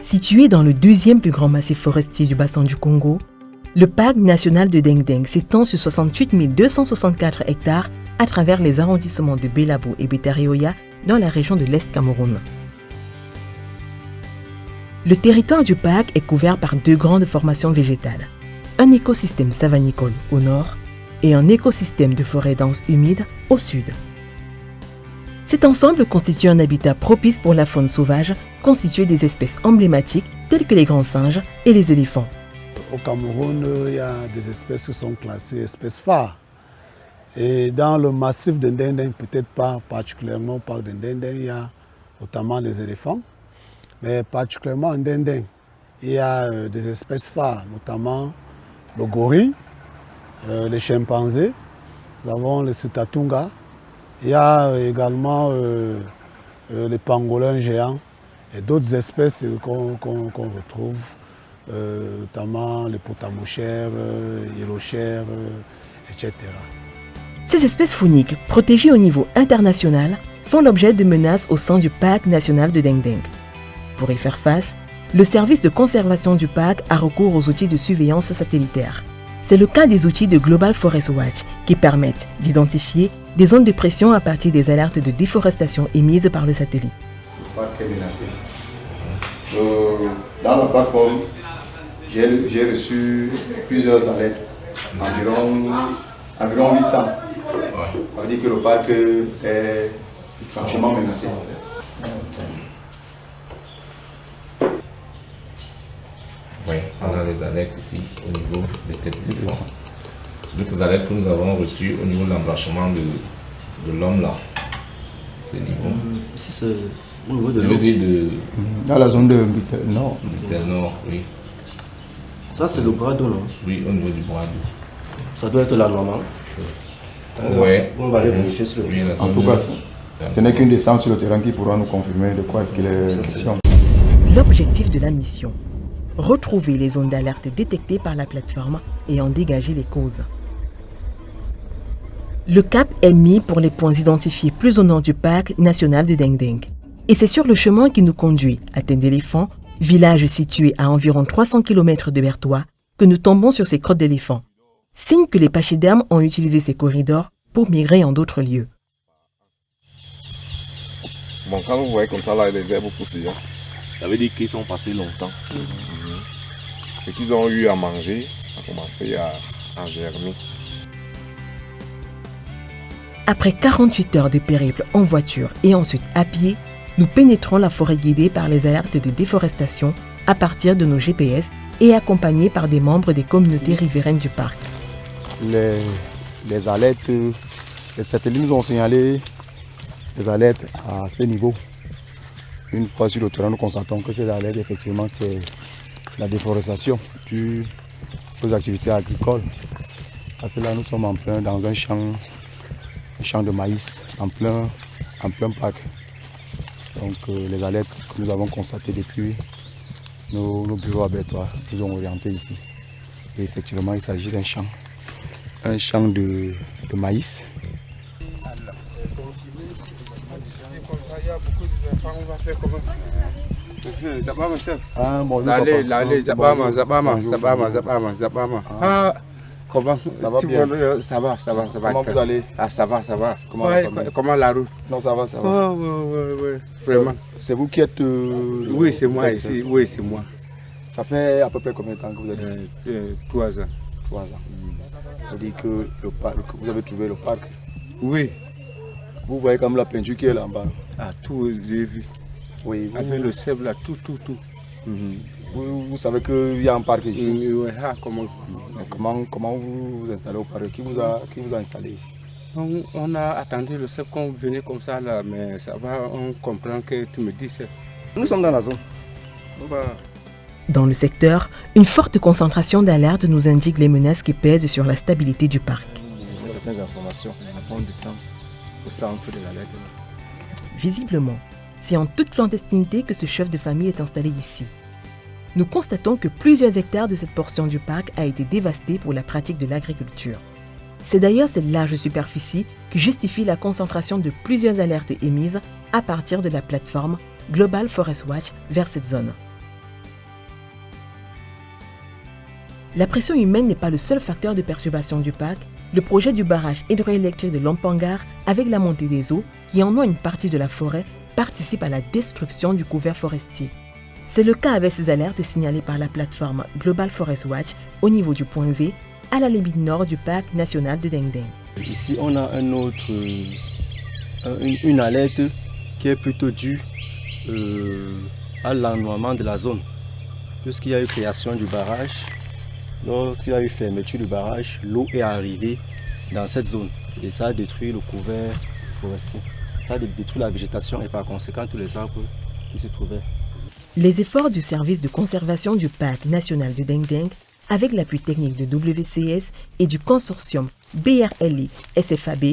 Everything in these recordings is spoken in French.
Situé dans le deuxième plus grand massif forestier du bassin du Congo, le parc national de Deng-Deng s'étend sur 68 264 hectares à travers les arrondissements de Bélabo et Bétaréoya dans la région de l'Est Cameroun. Le territoire du parc est couvert par deux grandes formations végétales, un écosystème savanicole au nord et un écosystème de forêts denses humides au sud. Cet ensemble constitue un habitat propice pour la faune sauvage, constitué des espèces emblématiques telles que les grands singes et les éléphants. Au Cameroun, il y a des espèces qui sont classées espèces phares. Et dans le massif de Deng-Deng, peut-être pas particulièrement au parc de Deng-Deng, il y a notamment les éléphants. Mais particulièrement en Deng-Deng, il y a des espèces phares, notamment le gorille, les chimpanzés, nous avons les sitatunga. Il y a également les pangolins géants et d'autres espèces qu'on retrouve, notamment les potamochères, yellowchères, etc. Ces espèces fauniques, protégées au niveau international, font l'objet de menaces au sein du parc national de Deng-Deng. Pour y faire face, le service de conservation du parc a recours aux outils de surveillance satellitaire. C'est le cas des outils de Global Forest Watch qui permettent d'identifier des zones de pression à partir des alertes de déforestation émises par le satellite. Le parc est menacé. Dans la plateforme, j'ai reçu plusieurs alertes, environ 800. Ça veut dire que le parc est franchement menacé. Oui, on a les alertes ici au niveau des têtes d'éléphant. D'autres alertes que nous avons reçues au niveau de l'embranchement de l'homme là. C'est niveau. Ici c'est au niveau de l'homme. Je veux dire de. Dans la zone de Bitel Nord. Bitel Nord, oui. Ça c'est le bras d'eau, non? Oui, au niveau du bras d'eau. Ça doit être là normal. Oui. On va aller vérifier sur le terrain. En tout cas, ce n'est qu'une descente sur le terrain qui pourra nous confirmer de quoi est-ce qu'il est question. L'objectif de la mission: retrouver les zones d'alerte détectées par la plateforme et en dégager les causes. Le cap est mis pour les points identifiés plus au nord du parc national de Deng-Deng. Et c'est sur le chemin qui nous conduit à Tête-d'Éléphant, village situé à environ 300 km de Bertois, que nous tombons sur ces crottes d'éléphants. Signe que les pachydermes ont utilisé ces corridors pour migrer en d'autres lieux. Bon, quand vous voyez comme ça, là, les herbes poussent déjà. Ça veut dire qu'ils sont passés longtemps. Ce qu'ils ont eu à manger a commencé à germer. Après 48 heures de périple en voiture et ensuite à pied, nous pénétrons la forêt guidée par les alertes de déforestation à partir de nos GPS et accompagnés par des membres des communautés riveraines du parc. Les alertes, les satellites nous ont signalé les alertes à ce niveau. Une fois sur le terrain, nous constatons que ces alertes, effectivement, c'est la déforestation due aux activités agricoles. Parce que là, nous sommes en plein dans un champ de maïs, en plein parc. Donc, les alertes que nous avons constatées depuis nos bureaux à Bertois nous ont orientés ici. Et effectivement, il s'agit d'un champ de maïs. Il y a beaucoup d'enfants, on va faire comment? Zabama, chef. Ah, bon, allez, Zabama. Ah, comment? Ça va bien? Ça va. Comment vous allez? Ah, ça va. Comment la route? Non, ça va. Oh, oui, vraiment. C'est vous qui êtes... Oui, c'est moi ici, oui, c'est moi. Ça fait à peu près combien de temps que vous êtes ici? 3 ans. 3 ans. Ça veut dire que vous avez trouvé le parc? Oui. Vous voyez comme la peinture qui est là-bas? Ah, tout, j'ai vu. Oui. Avec le sève là, tout. Vous savez qu'il y a un parc ici? Oui, comment vous vous installez au parc? Qui vous a installé ici? On a attendu le sève qu'on venait comme ça là, mais ça va, on comprend que tu me dis c'est. Nous sommes dans la zone. Dans le secteur, une forte concentration d'alertes nous indique les menaces qui pèsent sur la stabilité du parc. Certaines informations, on descend au centre de l'alerte. Visiblement, c'est en toute clandestinité que ce chef de famille est installé ici. Nous constatons que plusieurs hectares de cette portion du parc a été dévasté pour la pratique de l'agriculture. C'est d'ailleurs cette large superficie qui justifie la concentration de plusieurs alertes émises à partir de la plateforme Global Forest Watch vers cette zone. La pression humaine n'est pas le seul facteur de perturbation du parc. Le projet du barrage hydroélectrique de Lompangar, avec la montée des eaux qui en ont une partie de la forêt, participe à la destruction du couvert forestier. C'est le cas avec ces alertes signalées par la plateforme Global Forest Watch au niveau du point V, à la limite nord du parc national de Deng Deng. Ici, on a une alerte qui est plutôt due à l'ennoiement de la zone. Puisqu'il y a eu création du barrage, lorsqu'il y a eu fermeture du barrage, l'eau est arrivée dans cette zone et ça a détruit le couvert forestier. Ça a détruit la végétation et par conséquent tous les arbres qui se trouvaient. Les efforts du service de conservation du parc national de Deng Deng, avec l'appui technique de WCS et du consortium BRLI SFAB,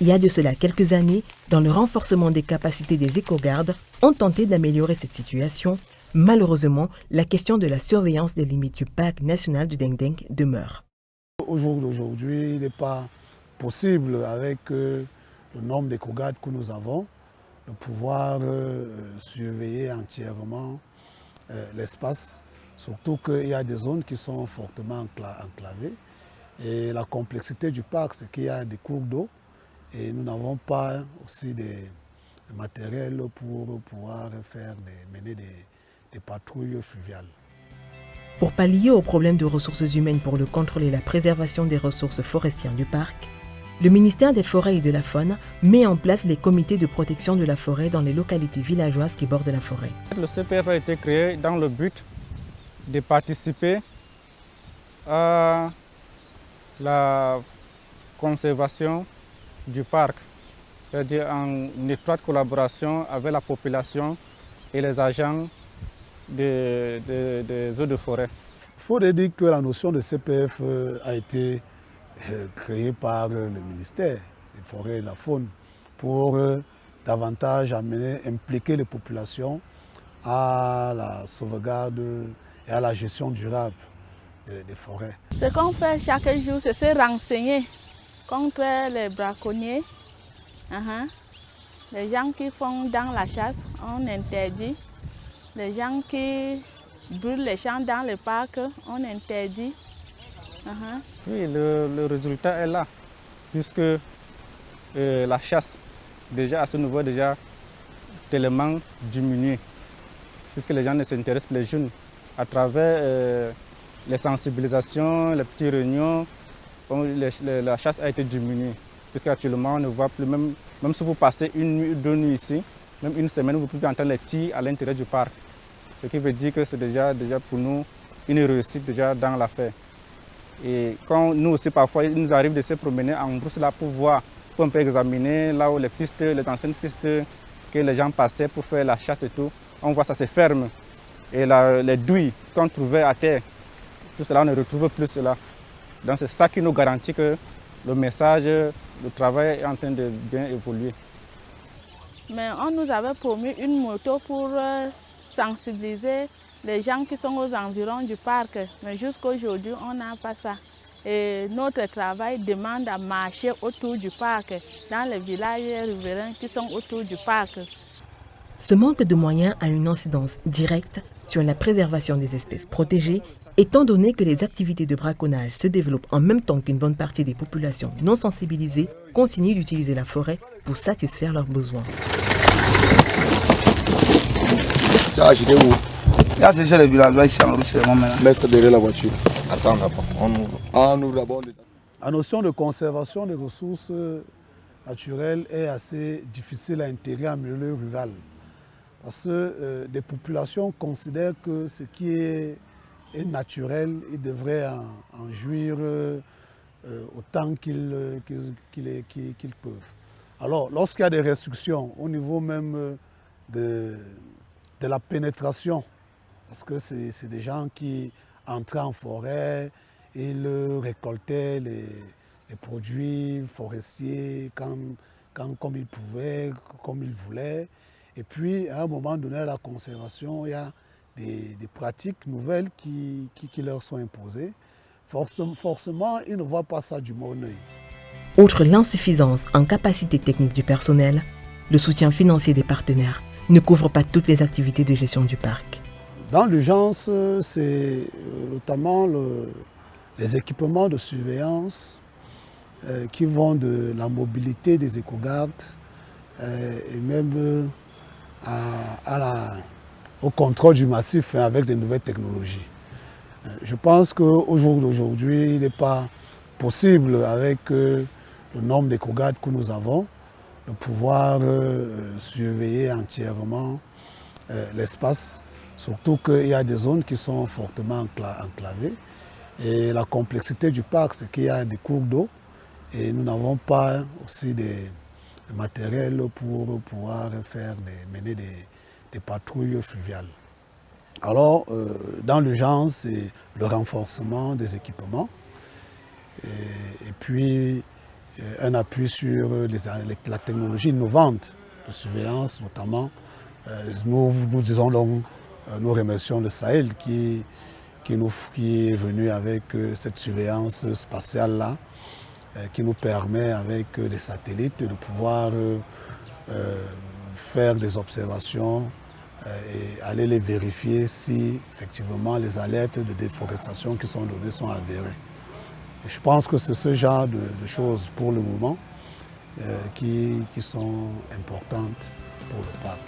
il y a de cela quelques années, dans le renforcement des capacités des éco-gardes, ont tenté d'améliorer cette situation. Malheureusement, la question de la surveillance des limites du parc national de Deng Deng demeure. Au jour d'aujourd'hui, il n'est pas possible, avec le nombre d'éco-gardes que nous avons, de pouvoir surveiller entièrement l'espace, surtout qu'il y a des zones qui sont fortement enclavées. Et la complexité du parc, c'est qu'il y a des cours d'eau et nous n'avons pas aussi des matériels pour pouvoir mener des patrouilles fluviales. Pour pallier aux problèmes de ressources humaines pour le contrôle et la préservation des ressources forestières du parc, le ministère des Forêts et de la Faune met en place les comités de protection de la forêt dans les localités villageoises qui bordent la forêt. Le CPF a été créé dans le but de participer à la conservation du parc, c'est-à-dire en étroite collaboration avec la population et les agents des eaux de forêt. Il faut dire que la notion de CPF a été créée par le ministère des Forêts et de la Faune pour davantage impliquer les populations à la sauvegarde et à la gestion durable des forêts. Ce qu'on fait chaque jour, c'est se renseigner contre les braconniers. Les gens qui font dans la chasse, on interdit. Les gens qui brûlent les champs dans le parc, on interdit. Oui, le résultat est là, puisque la chasse, déjà à ce niveau, déjà tellement diminué, puisque les gens ne s'intéressent plus, les jeunes, à travers les sensibilisations, les petites réunions, la chasse a été diminuée, puisqu'actuellement on ne voit plus, même si vous passez une nuit ou 2 nuits ici, même une semaine, vous ne pouvez plus entendre les tirs à l'intérieur du parc. Ce qui veut dire que c'est déjà pour nous une réussite déjà dans l'affaire. Et quand nous aussi parfois il nous arrive de se promener en brousse là pour voir, pour un peu examiner là où les pistes, les anciennes pistes que les gens passaient pour faire la chasse et tout, on voit ça se ferme. Et les douilles qu'on trouvait à terre, tout cela on ne retrouve plus cela. Donc c'est ça qui nous garantit que le message, le travail est en train de bien évoluer. Mais on nous avait promis une moto pour sensibiliser les gens qui sont aux environs du parc. Mais jusqu'à aujourd'hui, on n'a pas ça. Et notre travail demande à marcher autour du parc, dans les villages riverains qui sont autour du parc. Ce manque de moyens a une incidence directe sur la préservation des espèces protégées, étant donné que les activités de braconnage se développent en même temps qu'une bonne partie des populations non sensibilisées continuent d'utiliser la forêt pour satisfaire leurs besoins. Là, c'est déjà les villageois ici en route, c'est moi maintenant. Laisse derrière la voiture. Attends, on ouvre d'abord. La notion de conservation des ressources naturelles est assez difficile à intégrer en milieu rural. Parce que des populations considèrent que ce qui est naturel, ils devraient en jouir autant qu'ils peuvent. Alors, lorsqu'il y a des restrictions au niveau même de la pénétration, parce que c'est des gens qui entraient en forêt, ils récoltaient les produits forestiers comme ils pouvaient, comme ils voulaient. Et puis, à un moment donné, à la conservation, il y a des pratiques nouvelles qui leur sont imposées. Forcément, ils ne voient pas ça du bon œil. Outre l'insuffisance en capacité technique du personnel, le soutien financier des partenaires ne couvre pas toutes les activités de gestion du parc. Dans l'urgence, c'est notamment les équipements de surveillance qui vont de la mobilité des éco-gardes et même au contrôle du massif avec des nouvelles technologies. Je pense qu'au jour d'aujourd'hui, il n'est pas possible, avec le nombre d'éco-gardes que nous avons, de pouvoir surveiller entièrement l'espace, surtout qu'il y a des zones qui sont fortement enclavées. Et la complexité du parc, c'est qu'il y a des cours d'eau et nous n'avons pas aussi des matériels pour pouvoir mener des patrouilles fluviales. Alors, dans l'urgence, c'est le renforcement des équipements et puis un appui sur la technologie innovante de surveillance, notamment. Nous disons donc, nous remercions le Sahel qui est venu avec cette surveillance spatiale-là, qui nous permet avec des satellites de pouvoir faire des observations et aller les vérifier si effectivement les alertes de déforestation qui sont données sont avérées. Et je pense que c'est ce genre de choses pour le moment qui sont importantes pour le parc.